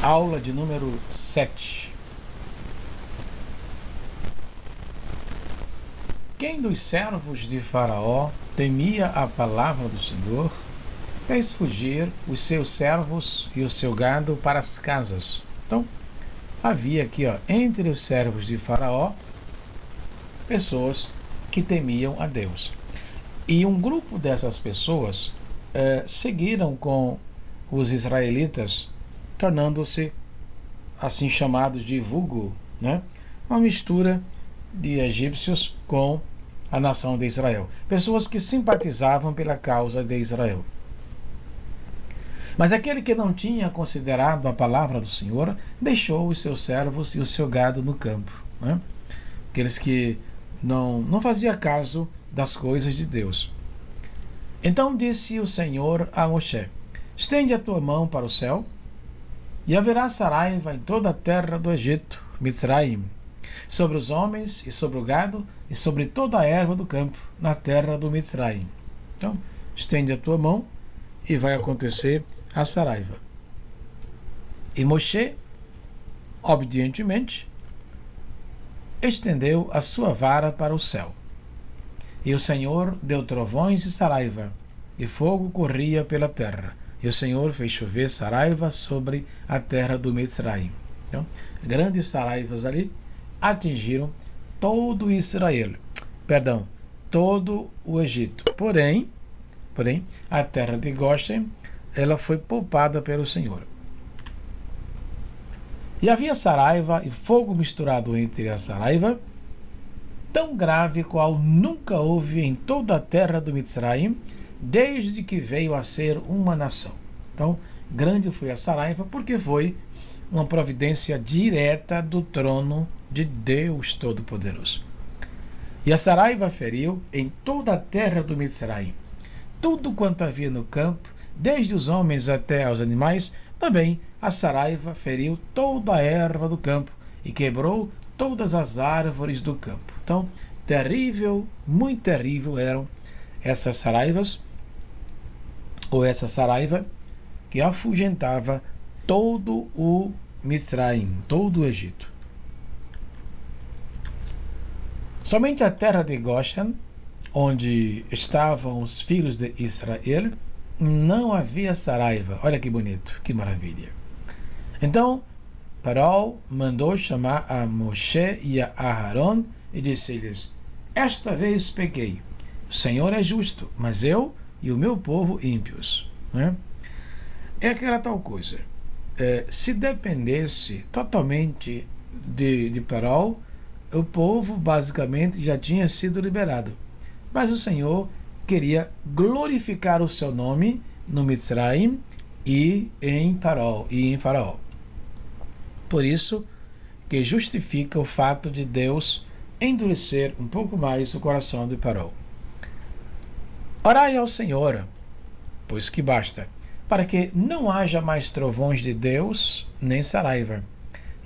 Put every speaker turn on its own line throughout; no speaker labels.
Aula de número 7. Quem dos servos de Faraó temia a palavra do Senhor, fez fugir os seus servos e o seu gado para as casas. Então, havia aqui, entre os servos de Faraó, pessoas que temiam a Deus. E um grupo dessas pessoas seguiram com os israelitas, tornando-se assim chamados de vulgo, né? Uma mistura de egípcios com a nação de Israel. Pessoas que simpatizavam pela causa de Israel. Mas aquele que não tinha considerado a palavra do Senhor, deixou os seus servos e o seu gado no campo, né? Aqueles que não faziam caso das coisas de Deus. Então disse o Senhor a Moshe: estende a tua mão para o céu, e haverá saraiva em toda a terra do Egito, Mitzraim, sobre os homens e sobre o gado e sobre toda a erva do campo, na terra do Mitzraim. Então, estende a tua mão e vai acontecer a saraiva. E Moshe, obedientemente, estendeu a sua vara para o céu. E o Senhor deu trovões e saraiva, e fogo corria pela terra. E o Senhor fez chover saraiva sobre a terra do Mitzraim. Então, grandes saraivas ali atingiram todo Israel, todo o Egito. Porém, a terra de Goshen, ela foi poupada pelo Senhor. E havia saraiva e fogo misturado entre a saraiva, tão grave qual nunca houve em toda a terra do Mitzraim, desde que veio a ser uma nação. Então, grande foi a saraiva, porque foi uma providência direta do trono de Deus Todo-Poderoso. E a saraiva feriu em toda a terra do Mitzraim tudo quanto havia no campo, desde os homens até os animais. Também a saraiva feriu toda a erva do campo e quebrou todas as árvores do campo. Então, terrível, muito terrível eram essas saraivas, ou essa saraiva que afugentava todo o Mitzraim, todo o Egito. Somente a terra de Goshen, onde estavam os filhos de Israel, não havia saraiva. Olha que bonito, que maravilha. Então, Paró mandou chamar a Moshe e a Aharon e disse-lhes: esta vez pequei. O Senhor é justo, mas eu e o meu povo ímpios. Né? É aquela tal coisa. Se dependesse totalmente de Paró, o povo basicamente já tinha sido liberado. Mas o Senhor queria glorificar o seu nome no Mitzraim e em Faraó. Por isso que justifica o fato de Deus endurecer um pouco mais o coração de Paró. Orai ao Senhor, pois que basta, para que não haja mais trovões de Deus, nem saraiva.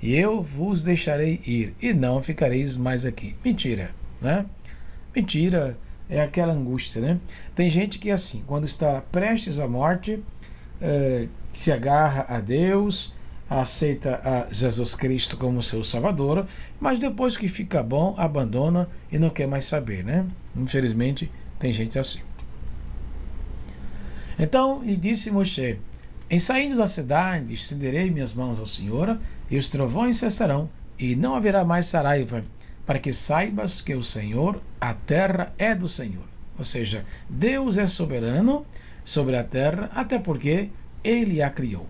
E eu vos deixarei ir, e não ficareis mais aqui. Mentira, né? Mentira é aquela angústia, né? Tem gente que, assim, quando está prestes à morte, se agarra a Deus, aceita a Jesus Cristo como seu Salvador, mas depois que fica bom, abandona e não quer mais saber, né? Infelizmente, tem gente assim. Então lhe disse Moshe: em saindo da cidade, estenderei minhas mãos ao Senhor, e os trovões cessarão, e não haverá mais saraiva, para que saibas que o Senhor, a terra é do Senhor. Ou seja, Deus é soberano sobre a terra, até porque Ele a criou.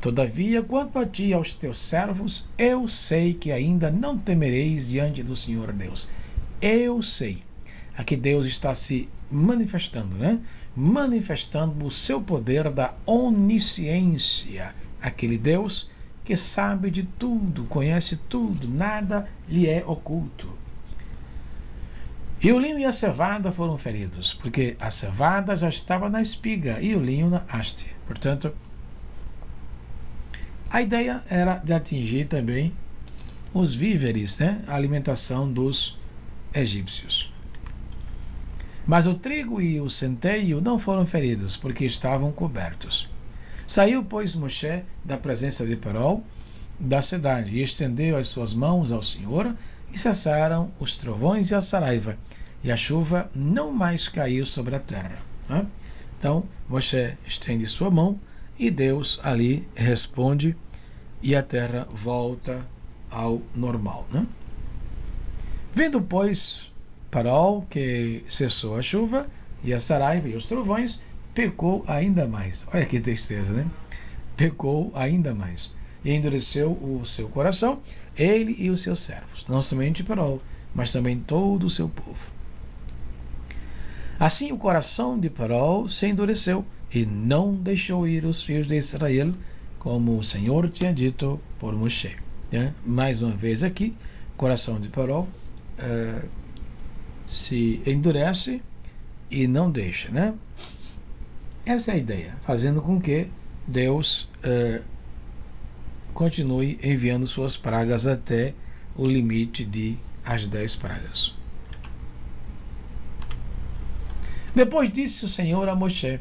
Todavia, quanto a ti e aos teus servos, eu sei que ainda não temereis diante do Senhor Deus. Eu sei. Aqui Deus está se manifestando, né? Manifestando o seu poder da onisciência. Aquele Deus que sabe de tudo, conhece tudo, nada lhe é oculto. E o linho e a cevada foram feridos, porque a cevada já estava na espiga e o linho na haste. Portanto, a ideia era de atingir também os víveres, né? A alimentação dos egípcios. Mas o trigo e o centeio não foram feridos, porque estavam cobertos. Saiu, pois, Moshe da presença de Paró, da cidade, e estendeu as suas mãos ao Senhor, e cessaram os trovões e a saraiva, e a chuva não mais caiu sobre a terra. Então, Moshe estende sua mão, e Deus ali responde, e a terra volta ao normal. Vendo, pois, Paró que cessou a chuva, e a saraiva e os trovões, pecou ainda mais. Olha que tristeza, né? Pecou ainda mais. E endureceu o seu coração, ele e os seus servos. Não somente Paró, mas também todo o seu povo. Assim o coração de Paró se endureceu, e não deixou ir os filhos de Israel, como o Senhor tinha dito por Moshe. Mais uma vez aqui, o coração de Paró se endurece e não deixa, Essa é a ideia, fazendo com que Deus continue enviando suas pragas até o limite de as 10 pragas. Depois disse o Senhor a Moshe,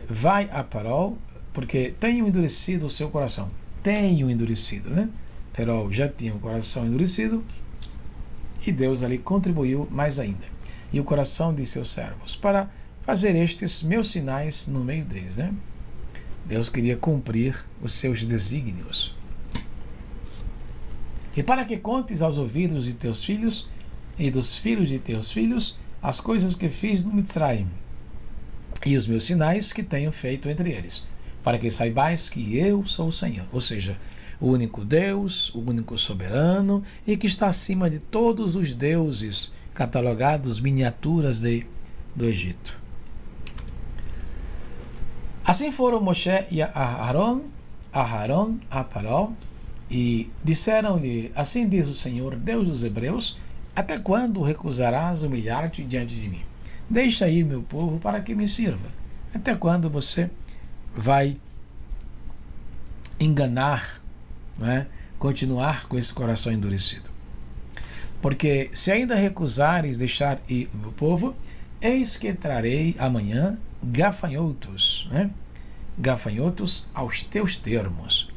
vai a Paró, porque tenho endurecido o seu coração. Tenho endurecido, Paró já tinha o coração endurecido, e Deus ali contribuiu mais ainda. E o coração de seus servos, para fazer estes meus sinais no meio deles. Deus queria cumprir os seus desígnios. E para que contes aos ouvidos de teus filhos e dos filhos de teus filhos as coisas que fiz no Mitzraim, e os meus sinais que tenho feito entre eles, para que saibais que eu sou o Senhor, ou seja, o único Deus, o único soberano, e que está acima de todos os deuses catalogados miniaturas do Egito. Assim foram Moshe e Aharon a Paró, e disseram-lhe, assim diz o Senhor, Deus dos Hebreus, até quando recusarás humilhar-te diante de mim? Deixa ir meu povo para que me sirva. Até quando você vai enganar, continuar com esse coração endurecido? Porque se ainda recusares deixar ir o meu povo, eis que trarei amanhã gafanhotos, gafanhotos aos teus termos.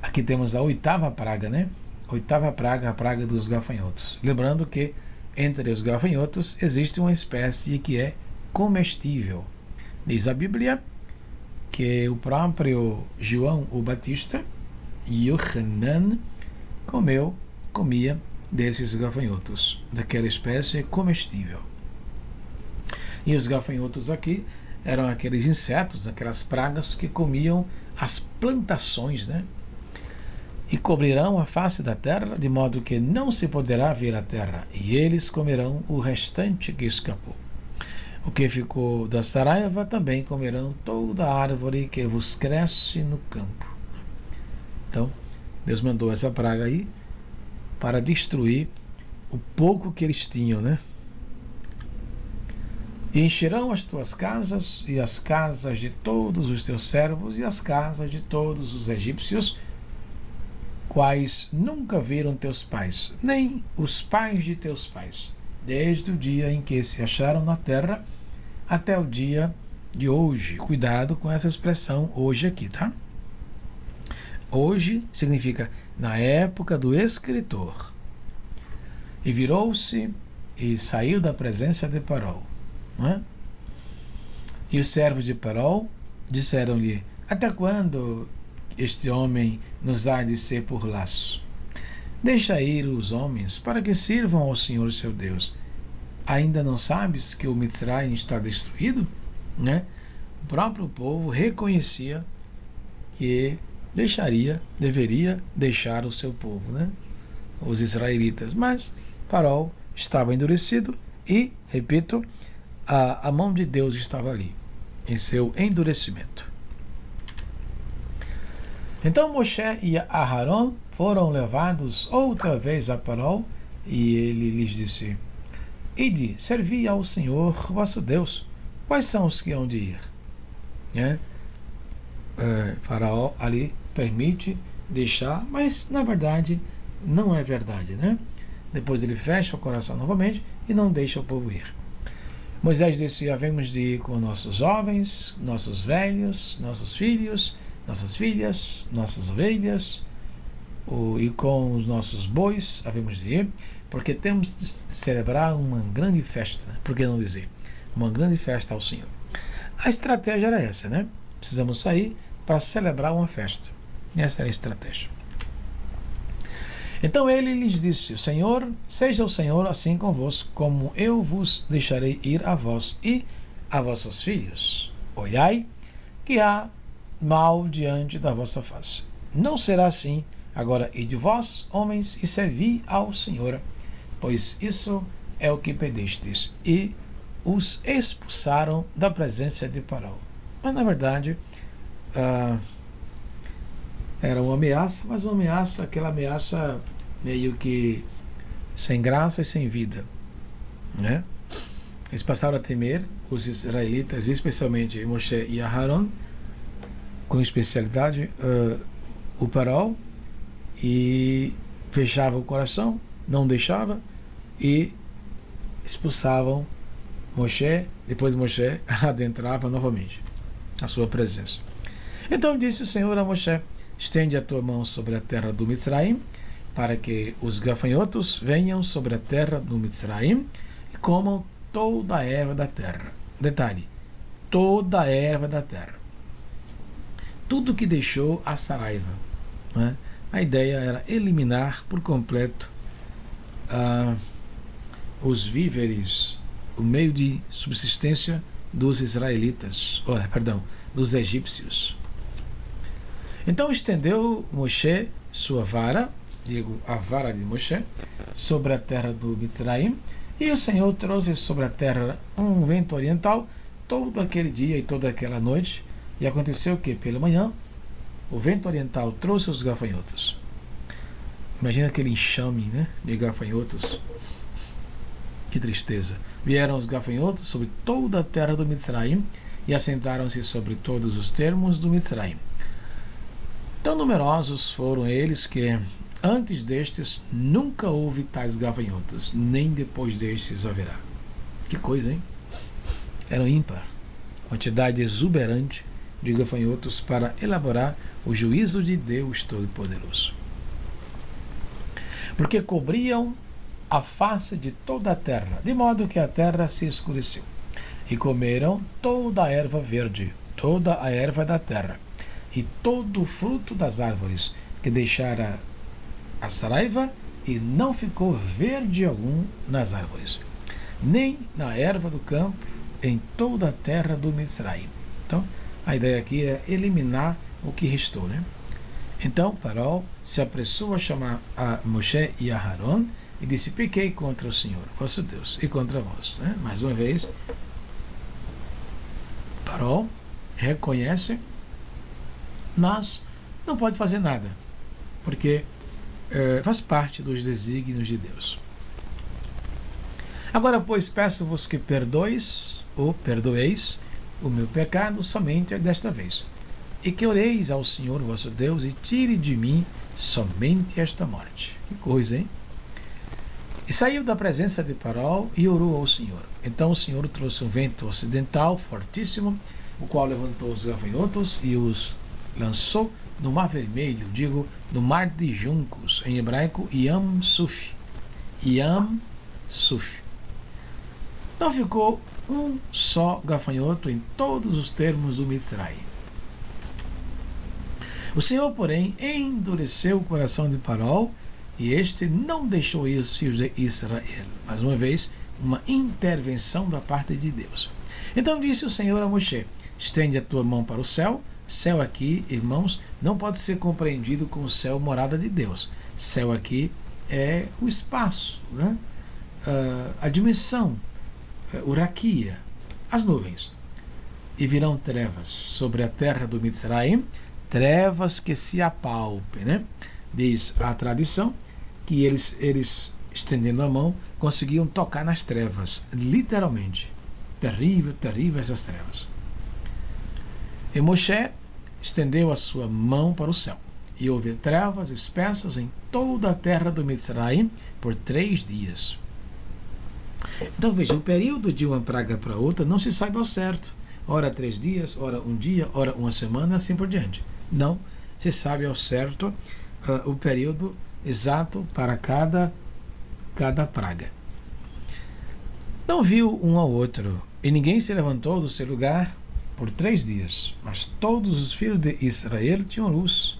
Aqui temos a 8ª praga, Oitava praga, a praga dos gafanhotos. Lembrando que entre os gafanhotos existe uma espécie que é comestível. Diz a Bíblia que o próprio João o Batista, Yohanan, comia desses gafanhotos, daquela espécie comestível. E os gafanhotos aqui eram aqueles insetos, aquelas pragas que comiam as plantações, e cobrirão a face da terra, de modo que não se poderá ver a terra, e eles comerão o restante que escapou. O que ficou da saraiva também comerão toda a árvore que vos cresce no campo. Então, Deus mandou essa praga aí para destruir o pouco que eles tinham, E encherão as tuas casas e as casas de todos os teus servos e as casas de todos os egípcios, quais nunca viram teus pais, nem os pais de teus pais, desde o dia em que se acharam na terra até o dia de hoje. Cuidado com essa expressão hoje aqui, Hoje significa na época do escritor. E virou-se e saiu da presença de Paró. E os servos de Paró disseram-lhe, até quando este homem nos há de ser por laço? Deixa ir os homens para que sirvam ao Senhor seu Deus. Ainda não sabes que o Mitzraim está destruído? O próprio povo reconhecia que deveria deixar o seu povo, os israelitas. Mas Paró estava endurecido e, repito, a mão de Deus estava ali, em seu endurecimento. Então Moshe e Aharon foram levados outra vez a Paró, e ele lhes disse, ide, servi ao Senhor vosso Deus. Quais são os que hão de ir? Faraó ali permite deixar, mas na verdade não é verdade, Depois ele fecha o coração novamente e não deixa o povo ir. Moisés disse: havemos de ir com nossos jovens, nossos velhos, nossos filhos, nossas filhas, nossas ovelhas, e com os nossos bois havemos de ir, porque temos de celebrar uma grande festa, por que não dizer? Uma grande festa ao Senhor. A estratégia era essa, né? Precisamos sair para celebrar uma festa. Essa era a estratégia. Então ele lhes disse: o Senhor, seja o Senhor assim convosco, como eu vos deixarei ir a vós e a vossos filhos. Olhai, que há mal diante da vossa face. Não será assim. Agora ide vós, homens, e servi ao Senhor, pois isso é o que pedistes. E os expulsaram da presença de Faraó. Mas na verdade era uma ameaça, mas uma ameaça, aquela ameaça meio que sem graça e sem vida, né? Eles passaram a temer, os israelitas, especialmente Moshe e Aharon, com especialidade o Faraó, e fechava o coração, não deixava, e expulsavam Moshe. Depois Moshe adentrava novamente a sua presença. Então disse o Senhor a Moshe: estende a tua mão sobre a terra do Mitzraim, para que os gafanhotos venham sobre a terra do Mitzraim e comam toda a erva da terra. Detalhe: toda a erva da terra. Tudo que deixou a saraiva, né? A ideia era eliminar por completo os víveres, o meio de subsistência dos israelitas, dos egípcios. Então estendeu Moshe sua vara, a vara de Moshe, sobre a terra do Mitzraim, e o Senhor trouxe sobre a terra um vento oriental todo aquele dia e toda aquela noite. E aconteceu que, pela manhã, o vento oriental trouxe os gafanhotos. Imagina aquele enxame, né, de gafanhotos. Que tristeza. Vieram os gafanhotos sobre toda a terra do Mitzraim e assentaram-se sobre todos os termos do Mitzraim. Tão numerosos foram eles que, antes destes, nunca houve tais gafanhotos, nem depois destes haverá. Que coisa, hein? Eram ímpar. Quantidade exuberante de gafanhotos para elaborar o juízo de Deus Todo-Poderoso. Porque cobriam a face de toda a terra, de modo que a terra se escureceu. E comeram toda a erva verde, toda a erva da terra, e todo o fruto das árvores, que deixara a saraiva, e não ficou verde algum nas árvores, nem na erva do campo, em toda a terra do Mitzraim. Então, a ideia aqui é eliminar o que restou, né? Então, Faraó se apressou a chamar a Moshe e a Aharon e disse: pequei contra o Senhor, vosso Deus, e contra vós. Né? Mais uma vez, Faraó reconhece, mas não pode fazer nada, porque faz parte dos desígnios de Deus. Agora, pois, peço-vos que perdoeis o meu pecado somente desta vez, e que oreis ao Senhor vosso Deus e tire de mim somente esta morte. Que coisa, hein? E saiu da presença de Faraó e orou ao Senhor. Então o Senhor trouxe um vento ocidental fortíssimo, o qual levantou os gafanhotos e os lançou no Mar Vermelho, no Mar de Juncos, em hebraico Yam Suf. Yam Suf. Não ficou um só gafanhoto em todos os termos do Mitzraim. O Senhor, porém, endureceu o coração de Faraó, e este não deixou ir os filhos de Israel. Mais uma vez, uma intervenção da parte de Deus. Então disse o Senhor a Moshe: estende a tua mão para o céu. Céu aqui, irmãos, não pode ser compreendido como céu, morada de Deus. Céu aqui é o espaço, né? A dimensão, o raquia, as nuvens. E virão trevas sobre a terra do Mitzraim, trevas que se apalpem, né? Diz a tradição que eles estendendo a mão, conseguiam tocar nas trevas, literalmente. Terrível, terrível essas trevas. E Moshe estendeu a sua mão para o céu, e houve trevas espessas em toda a terra do Mitzraim por 3 dias. Então veja, o período de uma praga para outra não se sabe ao certo. Ora 3 dias, ora um dia, ora uma semana, assim por diante. Não se sabe ao certo o período exato para cada praga. Não viu um ao outro, e ninguém se levantou do seu lugar por 3 dias. Mas todos os filhos de Israel tinham luz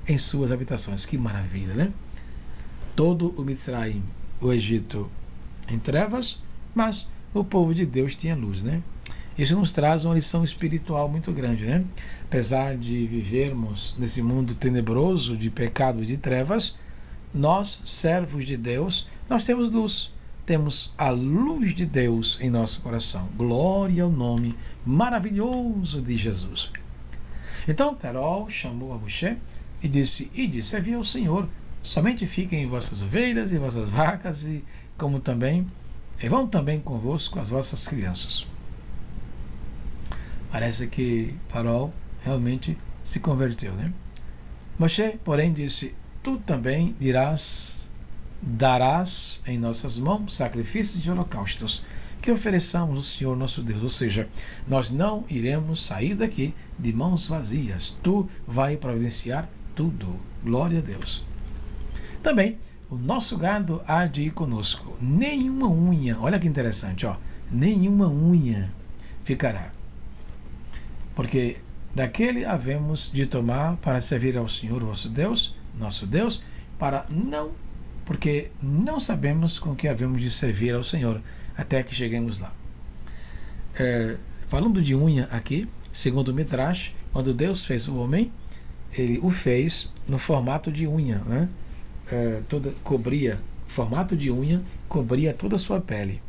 em suas habitações. Que maravilha, né? Todo o Mitzraim, o Egito, em trevas, mas o povo de Deus tinha luz, né? Isso nos traz uma lição espiritual muito grande, né? Apesar de vivermos nesse mundo tenebroso de pecado e de trevas, nós, servos de Deus, nós temos luz. Temos a luz de Deus em nosso coração. Glória ao nome maravilhoso de Jesus. Então Paró chamou a Moshe e disse: Ide, servi ao Senhor. Somente fiquem vossas ovelhas e vossas vacas, e como também, e vão também convosco as vossas crianças. Parece que Paró realmente se converteu, né? Moshe, porém, disse: Tu também darás em nossas mãos sacrifícios de holocaustos que ofereçamos ao Senhor nosso Deus. Ou seja, nós não iremos sair daqui de mãos vazias. Tu vai providenciar tudo. Glória a Deus. Também, o nosso gado há de ir conosco. Nenhuma unha, olha que interessante, nenhuma unha ficará. Porque daquele havemos de tomar para servir ao Senhor nosso Deus, porque não sabemos com que havemos de servir ao Senhor até que cheguemos lá. Falando de unha aqui, segundo o Midrash, quando Deus fez o homem, ele o fez no formato de unha, né? Formato de unha cobria toda a sua pele.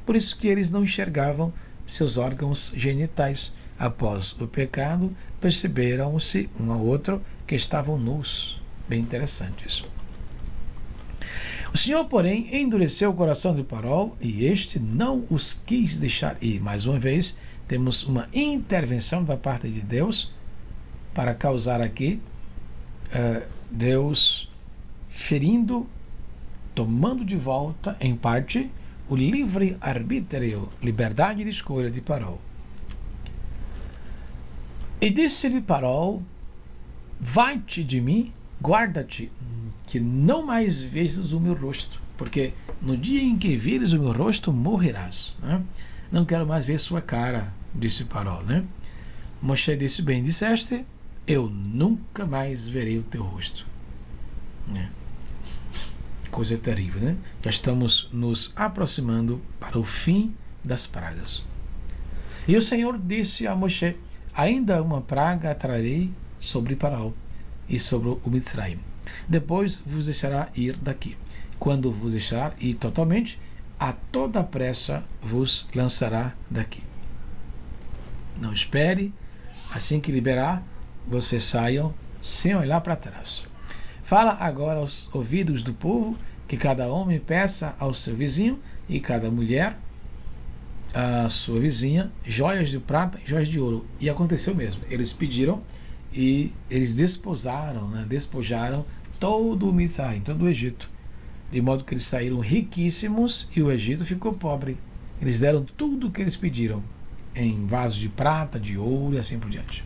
Por isso que eles não enxergavam seus órgãos genitais. Após o pecado, perceberam-se um ao outro que estavam nus. Bem interessante isso. O Senhor, porém, endureceu o coração de Paró e este não os quis deixar ir. Mais uma vez, temos uma intervenção da parte de Deus para causar aqui Deus ferindo, tomando de volta, em parte, o livre-arbítrio, liberdade de escolha de Paró. E disse-lhe Paró: Vai-te de mim, guarda-te, que não mais vejas o meu rosto, porque no dia em que vires o meu rosto, morrerás. Né? Não quero mais ver sua cara, disse Paró. Né? Moshe disse: Bem disseste, eu nunca mais verei o teu rosto. Né? Coisa terrível, né? Já estamos nos aproximando para o fim das pragas. E o Senhor disse a Moshe: Ainda uma praga trarei sobre Paró e sobre o Mitzraim. Depois vos deixará ir daqui. Quando vos deixar ir totalmente, a toda pressa vos lançará daqui. Não espere, assim que liberar, vocês saiam sem olhar para trás. Fala agora aos ouvidos do povo que cada homem peça ao seu vizinho e cada mulher a sua vizinha joias de prata e joias de ouro. E aconteceu mesmo. Eles pediram e eles despojaram todo o Mitzraim, todo o Egito, de modo que eles saíram riquíssimos e o Egito ficou pobre. Eles deram tudo o que eles pediram em vasos de prata, de ouro e assim por diante.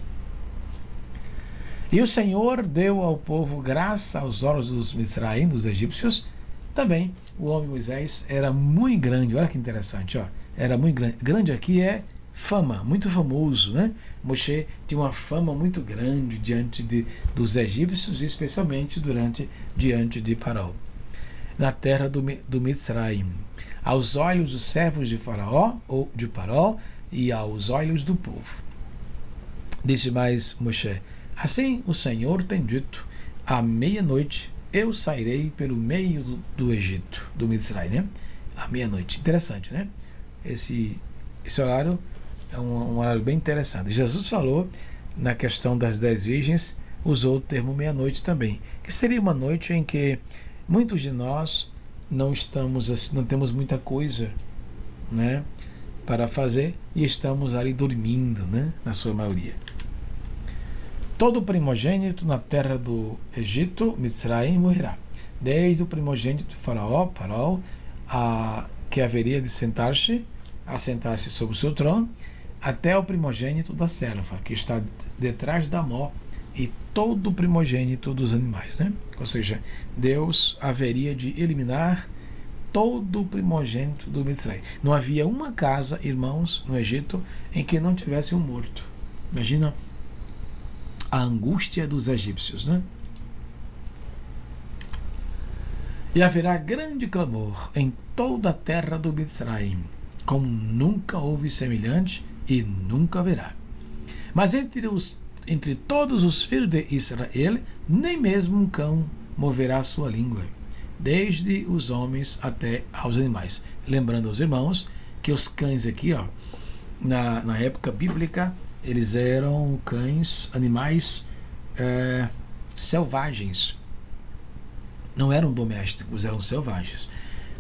E o Senhor deu ao povo graça aos olhos dos Mitzraim, dos egípcios. Também o homem Moisés era muito grande. Olha que interessante, era muito grande. Grande aqui é fama, muito famoso, né? Moshe tinha uma fama muito grande diante dos egípcios, especialmente diante de Paró, na terra do Mitzraim, aos olhos dos servos de Faraó ou de Paró e aos olhos do povo. Disse mais Moshe: Assim o Senhor tem dito, à meia-noite eu sairei pelo meio do Egito, do Mitzraim, né? À meia-noite. Interessante, né? Esse horário é um horário bem interessante. Jesus falou na questão das 10 virgens, usou o termo meia-noite também, que seria uma noite em que muitos de nós não temos muita coisa, né, para fazer e estamos ali dormindo, né, na sua maioria. Todo primogênito na terra do Egito, Mitzraim, morrerá, desde o primogênito de Faraó, Paró, que haveria de assentar-se sobre o seu trono, até o primogênito da serva, que está detrás da mó, e todo o primogênito dos animais, né? Ou seja, Deus haveria de eliminar todo o primogênito do Mitzrayim. Não havia uma casa, irmãos, no Egito, em que não tivesse um morto. Imagina a angústia dos egípcios, né? E haverá grande clamor em toda a terra do Mitzrayim, como nunca houve semelhante e nunca haverá. Mas entre todos os filhos de Israel, nem mesmo um cão moverá sua língua, desde os homens até aos animais. Lembrando aos irmãos que os cães aqui, ó, na época bíblica, eles eram cães, animais selvagens. Não eram domésticos, eram selvagens.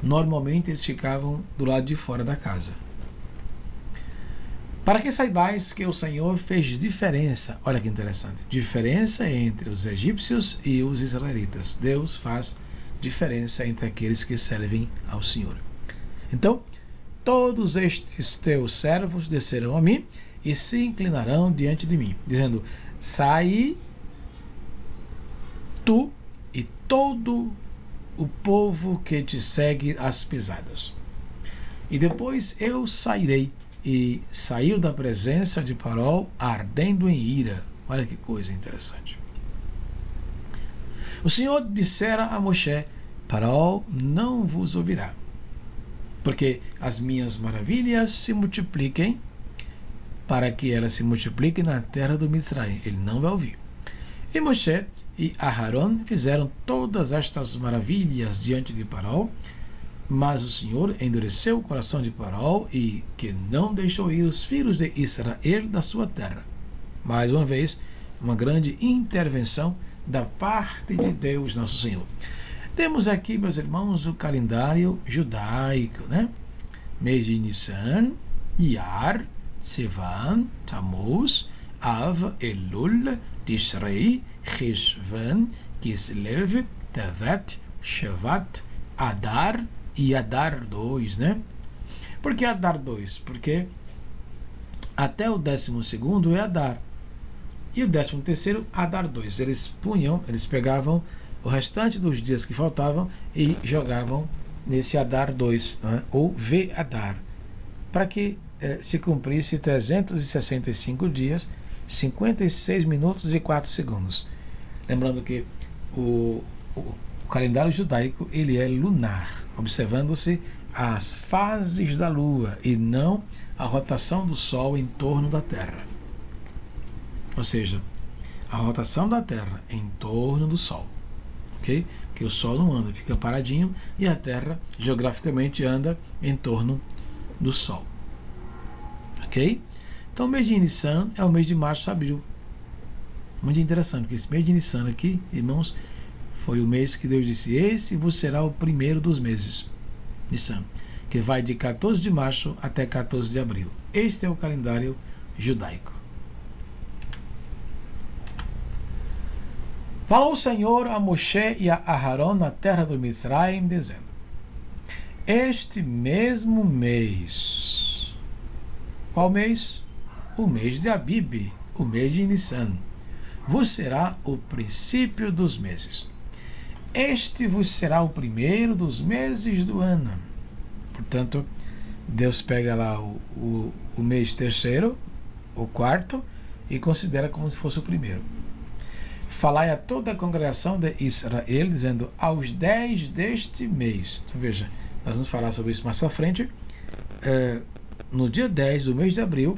Normalmente eles ficavam do lado de fora da casa. Para que saibais que o Senhor fez diferença, olha que interessante, diferença entre os egípcios e os israelitas. Deus faz diferença entre aqueles que servem ao Senhor. Então, todos estes teus servos descerão a mim e se inclinarão diante de mim, dizendo: sai tu e todo o povo que te segue às pisadas. E depois eu sairei. E saiu da presença de Paró ardendo em ira. Olha que coisa interessante. O Senhor dissera a Moshe: Paró não vos ouvirá, porque as minhas maravilhas se multipliquem, para que elas se multipliquem na terra do Mitzrayim. Ele não vai ouvir. E Moshe e Aharon fizeram todas estas maravilhas diante de Paró, mas o Senhor endureceu o coração de Paró e que não deixou ir os filhos de Israel da sua terra. Mais uma vez, uma grande intervenção da parte de Deus, nosso Senhor. Temos aqui, meus irmãos, o calendário judaico, né? Mês de Nissan, Iyar, Sivan, Tammuz, Av, Elul, Tishrei, Cheshvan, Kislev, Tevet, Shevat, Adar e Adar 2, né? Por que Adar 2? Porque até o 12º é Adar. E o 13º, Adar 2. Eles pegavam o restante dos dias que faltavam e jogavam nesse Adar 2, né? Ou Ve-Adar, para que se cumprisse 365 dias, 56 minutos e 4 segundos. Lembrando que o calendário judaico ele é lunar, observando-se as fases da lua e não a rotação do sol em torno da Terra. Ou seja, a rotação da Terra em torno do sol, ok? Que o sol não anda, fica paradinho, e a Terra geograficamente anda em torno do sol, ok? Então o mês de Nissan é o mês de março a abril. Muito interessante, porque esse mês de Nissan aqui, irmãos, foi o mês que Deus disse: esse vos será o primeiro dos meses, Nissan, que vai de 14 de março até 14 de abril. Este é o calendário judaico. Falou o Senhor a Moshe e a Aharon na terra do Mitzrayim, dizendo: este mesmo mês. Qual mês? O mês de Abib, o mês de Nissan, vos será o princípio dos meses. Este vos será o primeiro dos meses do ano. Portanto, Deus pega lá o mês terceiro, o quarto, e considera como se fosse o primeiro. Falai a toda a congregação de Israel, dizendo: aos 10 deste mês. Então veja, nós vamos falar sobre isso mais para frente. No dia 10 do mês de abril,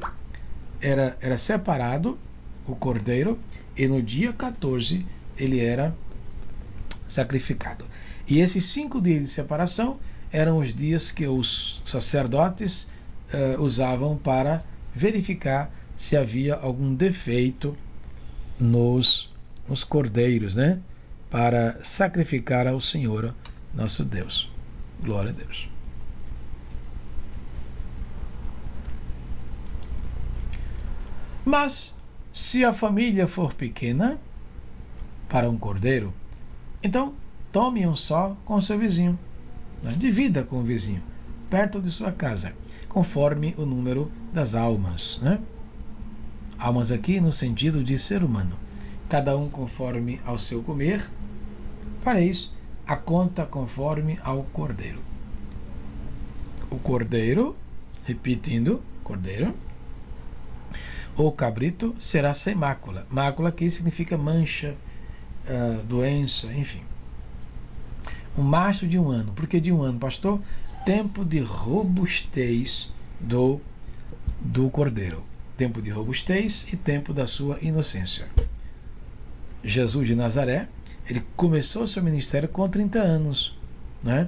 era separado o cordeiro, e no dia 14 ele era sacrificado. E esses 5 dias de separação eram os dias que os sacerdotes usavam para verificar se havia algum defeito nos cordeiros, né? Para sacrificar ao Senhor nosso Deus. Glória a Deus. Mas se a família for pequena para um cordeiro, então tome um só com seu vizinho, né? Divida com o vizinho, perto de sua casa, conforme o número das almas, né? Almas aqui no sentido de ser humano. Cada um conforme ao seu comer, fareis a conta conforme ao cordeiro. O cordeiro, repetindo, cordeiro, ou cabrito, será sem mácula. Mácula aqui significa mancha, doença, enfim. Um macho de 1 ano. Por que de 1 ano, pastor? Tempo de robustez do cordeiro. Tempo de robustez e tempo da sua inocência. Jesus de Nazaré, ele começou seu ministério com 30 anos, né?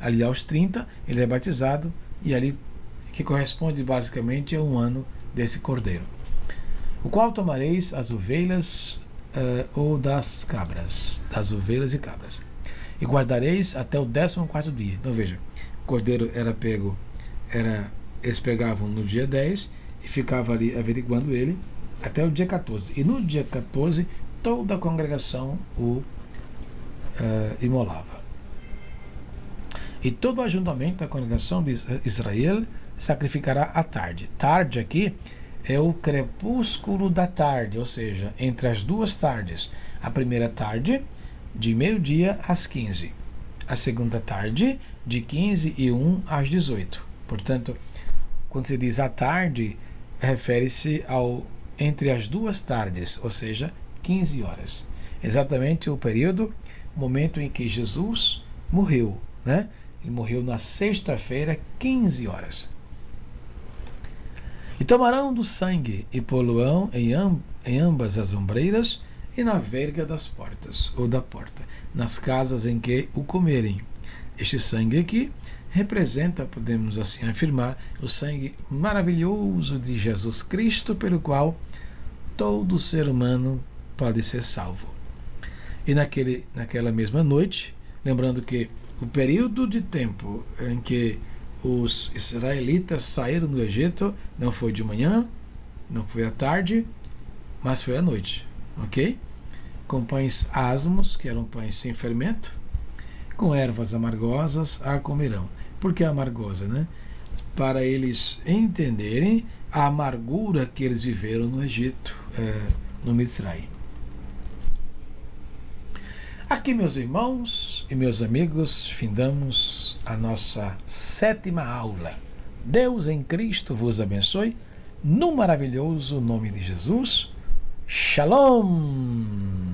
Ali aos 30, ele é batizado, e ali, que corresponde basicamente a 1 ano desse cordeiro. O qual tomareis as ovelhas ou das cabras, das ovelhas e cabras, e guardareis até o 14º dia. Então veja, o cordeiro eles pegavam no dia 10 e ficavam ali averiguando ele até o dia 14. E no dia 14, toda a congregação o imolava. E todo o ajuntamento da congregação de Israel sacrificará à tarde. Tarde aqui é o crepúsculo da tarde, ou seja, entre as 2 tardes. A primeira tarde, de meio-dia às 15. A segunda tarde, de 15h01 às 18. Portanto, quando se diz à tarde, refere-se ao entre as 2 tardes, ou seja, 15 horas. Exatamente o período, momento em que Jesus morreu, né? Ele morreu na sexta-feira, 15 horas. E tomarão do sangue e poluão em ambas as ombreiras e na verga das portas, ou da porta, nas casas em que o comerem. Este sangue aqui representa, podemos assim afirmar, o sangue maravilhoso de Jesus Cristo, pelo qual todo ser humano pode ser salvo. E naquela mesma noite, lembrando que o período de tempo em que os israelitas saíram do Egito não foi de manhã, não foi à tarde, mas foi à noite, ok? Com pães asmos, que eram pães sem fermento, com ervas amargosas a comerão. Por que amargosa, né? Para eles entenderem a amargura que eles viveram no Egito, no Mitzrayim. Aqui, meus irmãos e meus amigos, findamos a nossa 7ª aula. Deus em Cristo vos abençoe, no maravilhoso nome de Jesus. Shalom!